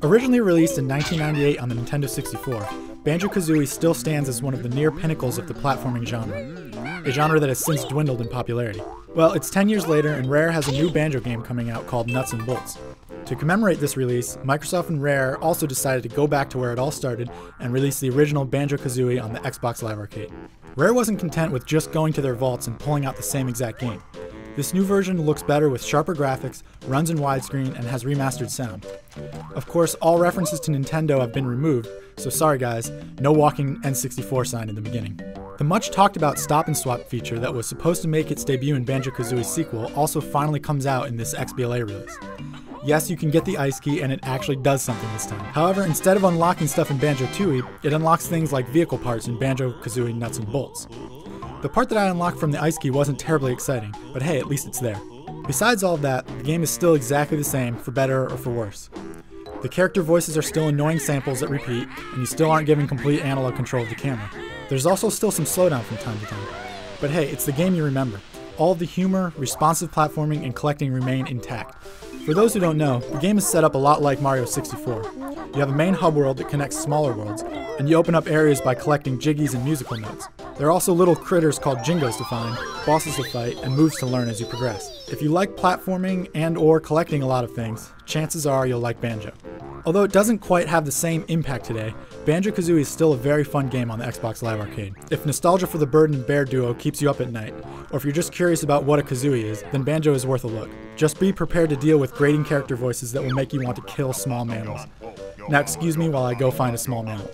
Originally released in 1998 on the Nintendo 64, Banjo-Kazooie still stands as one of the near pinnacles of the platforming genre, a genre that has since dwindled in popularity. Well, it's 10 years later and Rare has a new Banjo game coming out called Nuts and Bolts. To commemorate this release, Microsoft and Rare also decided to go back to where it all started and release the original Banjo-Kazooie on the Xbox Live Arcade. Rare wasn't content with just going to their vaults and pulling out the same exact game. This new version looks better with sharper graphics, runs in widescreen, and has remastered sound. Of course, all references to Nintendo have been removed, so sorry guys, no walking N64 sign in the beginning. The much talked about stop and swap feature that was supposed to make its debut in Banjo-Kazooie's sequel also finally comes out in this XBLA release. Yes, you can get the ice key and it actually does something this time. However, instead of unlocking stuff in Banjo-Tooie, it unlocks things like vehicle parts in Banjo-Kazooie Nuts and Bolts. The part that I unlocked from the ice key wasn't terribly exciting, but hey, at least it's there. Besides all of that, the game is still exactly the same, for better or for worse. The character voices are still annoying samples that repeat, and you still aren't given complete analog control of the camera. There's also still some slowdown from time to time. But hey, it's the game you remember. All of the humor, responsive platforming, and collecting remain intact. For those who don't know, the game is set up a lot like Mario 64. You have a main hub world that connects smaller worlds, and you open up areas by collecting jiggies and musical notes. There are also little critters called jingos to find, bosses to fight, and moves to learn as you progress. If you like platforming and or collecting a lot of things, chances are you'll like Banjo. Although it doesn't quite have the same impact today, Banjo-Kazooie is still a very fun game on the Xbox Live Arcade. If nostalgia for the bird and bear duo keeps you up at night, or if you're just curious about what a kazooie is, then Banjo is worth a look. Just be prepared to deal with grating character voices that will make you want to kill small mammals. Now excuse me while I go find a small mammal.